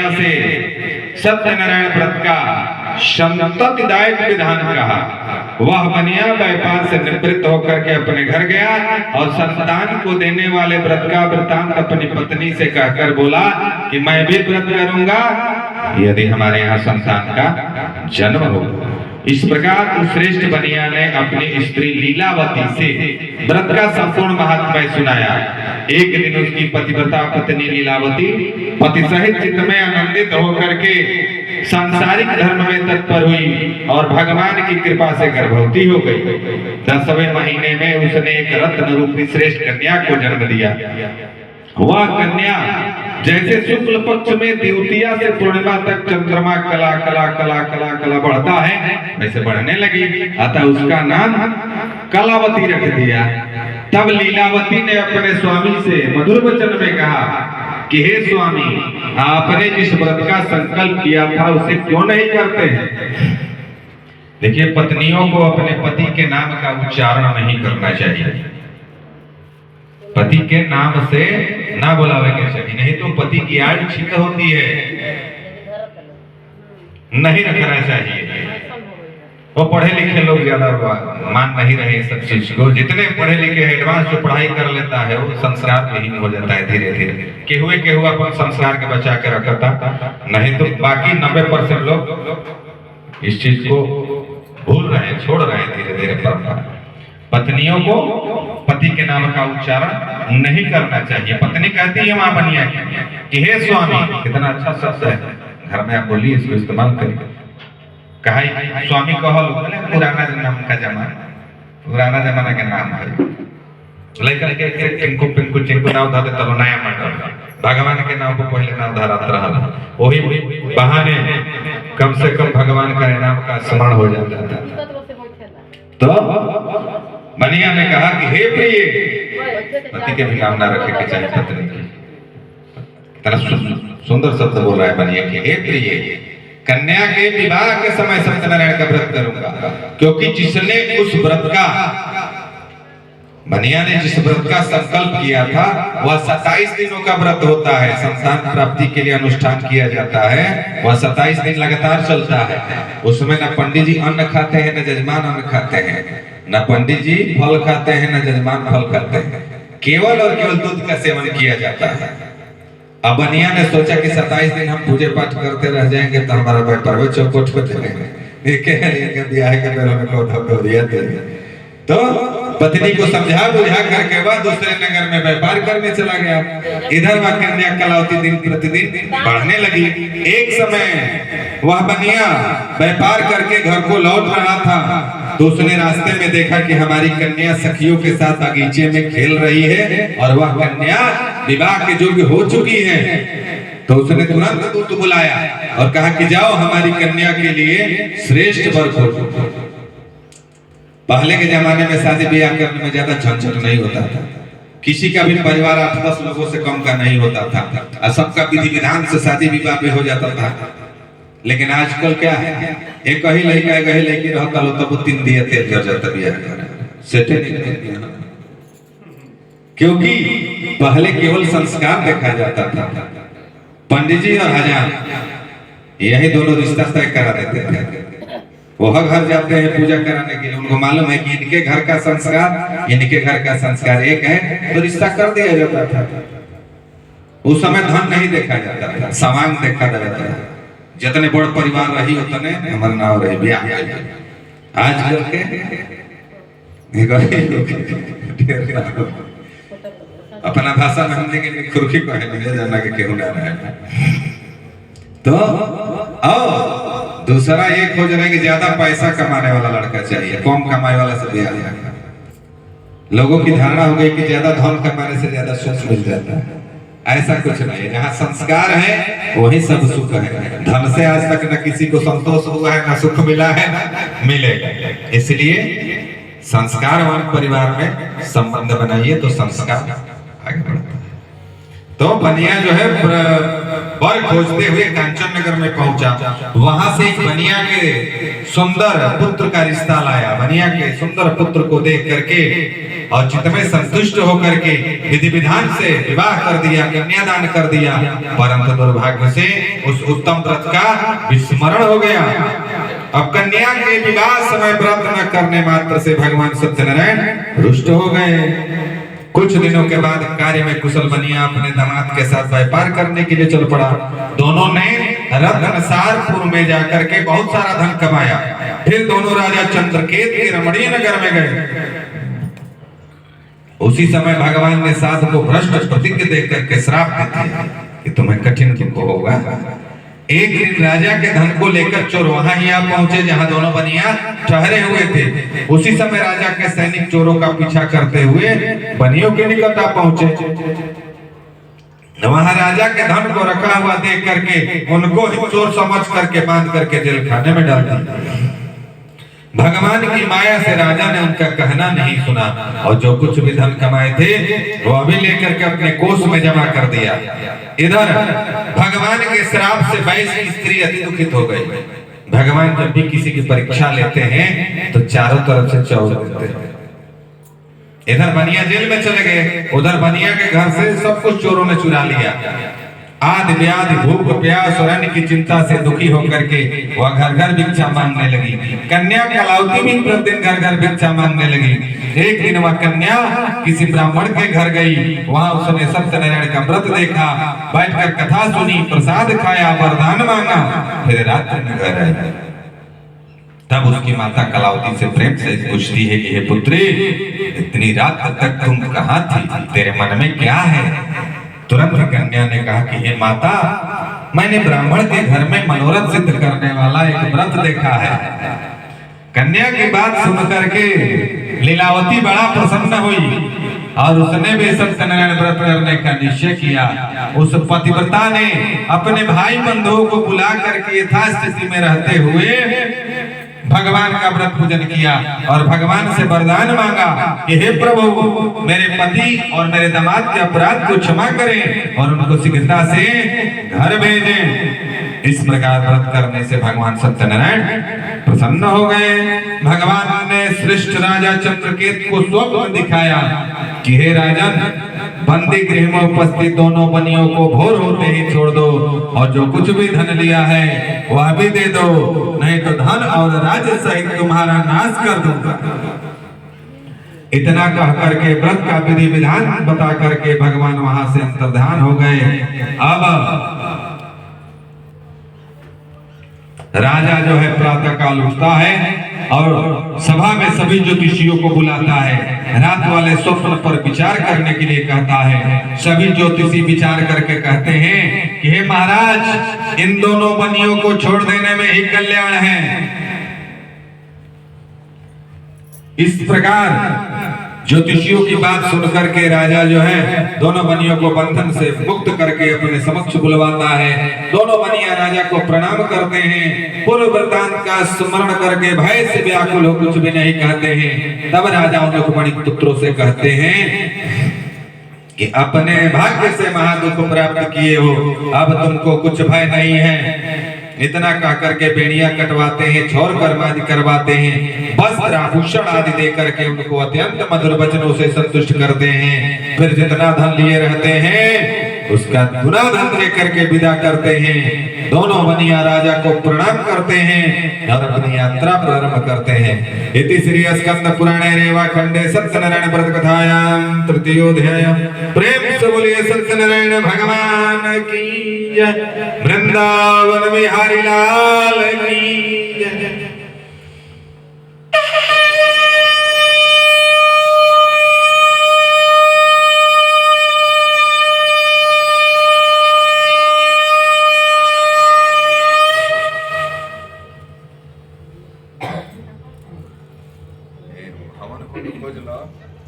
बनिया से सत्यनारायण व्रत का संततिदायक विधान कहा। वह बनिया व्यापार से निवृत्त होकर के अपने घर गया और संतान को देने वाले व्रत का वृतांत अपनी पत्नी से कहकर बोला कि मैं भी व्रत करूंगा यदि हमारे यहाँ संतान का जन्म हो। इस प्रकार उस श्रेष्ठ बनिया ने अपनी स्त्री लीलावती से व्रत का संपूर्ण महात्म्य सुनाया। एक दिन उसकी पतिव्रता पत्नी लीलावती पति सहित चित्त में आनंदित होकर के सांसारिक धर्म में तत्पर हुई और भगवान की कृपा से गर्भवती हो गई। 10वें महीने में उसने एक रत्न रूपी श्रेष्ठ कन्या को जन्म दिया। वह कन्या जैसे शुक्ल पक्ष में द्वितीया से पूर्णिमा तक चंद्रमा कला कला कला कला कला बढ़ता है वैसे बढ़ने लगी, अतः उसका नाम कलावती रख दिया। तब लीलावती ने अपने स्वामी से मधुर वचन में कहा कि हे स्वामी, आपने जिस व्रत का संकल्प किया था उसे क्यों नहीं करते हैं? देखिए, पत्नियों को अपने पति के नाम का उच्चारण नहीं करना चाहिए। पति के नाम से ना बुलावे के चाहिए, नहीं तो पति की आयु क्षीण होती है, नहीं रखना चाहिए। वो पढ़े लिखे लोग ज्यादा मान नहीं रहे सब चीज को। जितने पढ़े लिखे एडवांस जो पढ़ाई कर लेता है वो संस्कार विहीन हो जाता है धीरे धीरे। केहुए अपन संस्कार के बचा के रखता, नहीं तो बाकी 90% लोग इस चीज को भूल रहे हैं, छोड़ रहे हैं धीरे धीरे परंपरा। पत्नियों को पति के नाम का उच्चारण नहीं करना चाहिए। पत्नी कहती है वहां बनिया कि हे स्वामी, कितना अच्छा शब्द है, घर में आप बोलिए, इसको इस्तेमाल करिए। कहा स्वामी कहल पुराना नाम का जमाना, पुराना जमाना के नाम है। लेकर के टिंकू पिंकू चिंकू नाव धर तब नया मॉडल भगवान के नाम को पहले नाम धरात रहा, वही बहाने कम से कम भगवान का नाम का स्मरण हो जाता था। तो बनिया ने कहा कि हे प्रिय, पति के भी नाम ना रखे के चाहिए पत्नी की। कितना सुंदर शब्द बोल रहा है बनिया कि हे प्रिय, कन्या के विवाह के समय सत्यनारायण का व्रत करूंगा, क्योंकि जिसने उस व्रत का, बनिया ने जिस व्रत का संकल्प किया था वह 27 दिनों का व्रत होता है। संतान प्राप्ति के लिए अनुष्ठान किया जाता है, वह 27 दिन लगातार चलता है। उसमें न पंडित जी अन्न खाते हैं, न जजमान अन्न खाते हैं, न पंडित जी फल खाते हैं, न जजमान फल खाते हैं, केवल और केवल दूध का सेवन किया जाता है। अब बनिया ने सोचा कि 27 दिन हम पूजे पाठ करते रह जाएंगे तो हमारा व्यापार चौपट हो जाएगा। तो पत्नी को समझा बुझा करके वह दूसरे नगर में व्यापार करने चला गया। इधर वह कन्या कलावती दिन प्रतिदिन बढ़ने लगी। एक समय वह बनिया व्यापार करके घर को लौट रहा था तो उसने रास्ते में देखा कि हमारी कन्या सखियों के साथ बगीचे में खेल रही है और वह कन्या विवाह के योग्य हो चुकी है। तो उसने तुरंत दूत बुलाया और कहा कि जाओ हमारी कन्या के लिए श्रेष्ठ वर खोजो। पहले के जमाने में शादी ब्याह करने में ज्यादा झंझट नहीं होता था, किसी का भी परिवार 8-10 लोगों से कम का नहीं होता था और सबका विधि विधान से शादी विवाह भी हो जाता था। लेकिन आजकल क्या है, एक ही लड़का एक ही लड़की रहता लो तब 3 दिया तेल जर जाता ब्याह सेटे नहीं, क्योंकि पहले केवल संस्कार देखा जाता था। पंडित जी और हजाम यही दोनों रिश्ता तय करा देते थे। वह घर जाते हैं पूजा कराने के लिए, उनको मालूम है कि इनके घर का संस्कार इनके घर का संस्कार एक है, तो रिश्ता कर दिया जाता था। उस समय धन नहीं देखा जाता था, सवांग देखा जाता था। जितने बड़ परिवार रही उतने हमारे नाम रही ब्याह। आज के अपना भाषा में हमने के खुरखी को है जाना के केहू ना रहे। तो आओ दूसरा ये खोज रहे कि ज्यादा पैसा कमाने वाला लड़का चाहिए, कम कमाने वाला से ब्याह। लोगों की धारणा हो गई कि ज्यादा धन कमाने से ज्यादा सुख मिल जाता है। ऐसा कुछ नहीं है, जहाँ संस्कार है वही सब सुख है। धन से आज तक न किसी को संतोष हुआ है, न सुख मिला है, न मिलेगा। इसलिए संस्कारवान परिवार में संबंध बनाइए तो संस्कार आगे बढ़ता है। तो बनिया जो है वर खोजते हुए कांचन नगर में पहुंचा। वहां से एक बनिया के सुंदर पुत्र का रिश्ता लाया। बनिया के सुंदर पुत्र को देख करके और चित्त में संतुष्ट होकर के विधि विधान से विवाह कर दिया, कन्यादान कर दिया। परंतु दुर्भाग्य से उस उत्तम व्रत का विस्मरण हो गया। अब कन्या के विवाह समय व्रत न करने मात्र से भगवान सत्यनारायण रुष्ट हो गए। कुछ दिनों के बाद कार्य में कुशल बनिया अपने दामाद के साथ व्यापार करने के लिए चल पड़ा। दोनों ने रत्नसारपुर में जाकर के बहुत सारा धन कमाया। फिर दोनों राजा चंद्रकेत के रमणीय नगर में गए। उसी समय भगवान ने साधु को भ्रष्ट प्रतिज्ञा देकर के श्राप दे दिया कि तुम्हें कठिन तुमको होगा। एक दिन राजा के धन को लेकर चोर वहां ही आ पहुंचे जहां दोनों बनिया ठहरे हुए थे। उसी समय राजा के सैनिक चोरों का पीछा करते हुए बनियों के निकट आ पहुंचे। वहां राजा के धन को रखा हुआ देख करके उनको ही चोर समझ करके बांध करके जेल खाने में डाल दिया। भगवान की माया से राजा ने उनका कहना नहीं सुना और जो कुछ भी धन कमाए थे वो अभी लेकर के अपने कोष में जमा कर दिया। इधर भगवान के श्राप से वैश्य की स्त्री अति दुखित हो गई। भगवान जब भी किसी की परीक्षा लेते हैं तो चारों तरफ से चौड़ देते हैं। इधर बनिया जेल में चले गए, उधर बनिया के घर से सब कुछ चोरों ने चुरा लिया। आदि व्याधि भूख प्यास और अन्य की चिंता से दुखी होकर के वह घर घर भिक्षा मांगने लगी। कन्या कलावती भी प्रतिदिन घर घर भिक्षा मांगने लगी। एक दिन वह कन्या किसी ब्राह्मण के घर गई। वहां उसने सत्यनारायण का व्रत देखा, बैठकर कथा सुनी, प्रसाद खाया, वरदान मांगा, फिर रात्रि में घर आई। तब उसकी माता कलावती से प्रेम से पूछती है कि हे पुत्री, इतनी रात तक तुम कहाँ थी? तेरे मन में क्या है? तुरंत कन्या ने कहा कि हे माता, मैंने ब्राह्मण के घर में मनोरथ सिद्ध करने वाला एक व्रत देखा है। कन्या की बात सुनकर के लीलावती बड़ा प्रसन्न हुई और उसने भी सत्यनारायण व्रत करने का निश्चय किया। उस पतिव्रता ने अपने भाई बंधुओं को बुला करके यथास्थिति में रहते हुए भगवान का व्रत पूजन किया और भगवान से वरदान मांगा कि हे प्रभु, मेरे पति और मेरे दामाद के अपराध को क्षमा करें और उनको शीघ्रता से घर भेजें। इस प्रकार व्रत करने से भगवान सत्यनारायण प्रसन्न हो गए। भगवान ने श्रेष्ठ राजा चंद्रकेत को स्वप्न दिखाया कि हे राजन, बंदी गृह में उपस्थित दोनों बनियों को भोर होते ही छोड़ दो और जो कुछ भी धन लिया है वह भी दे दो, नहीं तो धन और राज्य सहित तुम्हारा नाश कर दूंगा। इतना कह करके व्रत का विधि विधान बता करके भगवान वहां से अंतर्धान हो गए। अब राजा जो है प्रातः काल उठता है और सभा में सभी ज्योतिषियों को बुलाता है। रात वाले स्वप्न पर विचार करने के लिए कहता है। सभी ज्योतिषी विचार करके कहते हैं कि हे महाराज, इन दोनों बनियों को छोड़ देने में ही कल्याण है। इस प्रकार ज्योतिषियों की बात सुनकर के राजा जो है दोनों बनियों को बंधन से मुक्त करके अपने समक्ष बुलवाता है। दोनों बनिया राजा को प्रणाम करते हैं, पूर्व वृत्तांत का स्मरण करके भय से व्याकुल हो कुछ भी नहीं कहते हैं। तब राजा उन रुक्मिणी पुत्रों से कहते हैं कि अपने भाग्य से महादुख प्राप्त किए हो, अब तुमको कुछ भय नहीं है। इतना कह करके बेड़ियां कटवाते हैं, छोर कर्म आदि करवाते हैं, वस्त्र आभूषण आदि दे करके उनको अत्यंत मधुर वचनों से संतुष्ट करते हैं। फिर जितना धन लिए रहते हैं उसका गुना धन दे करके विदा करते हैं। दोनों बनिया राजा को प्रणाम करते हैं और अपनी यात्रा प्रारंभ करते हैं। इति श्री स्कंद पुराणे रेवा खंडे सत्यनारायण व्रत कथायां तृतीयोध्याय। प्रेम से बोलिए सत्यनारायण भगवान की जय, वृंदावन बिहारी लाल की जय। खोज लो।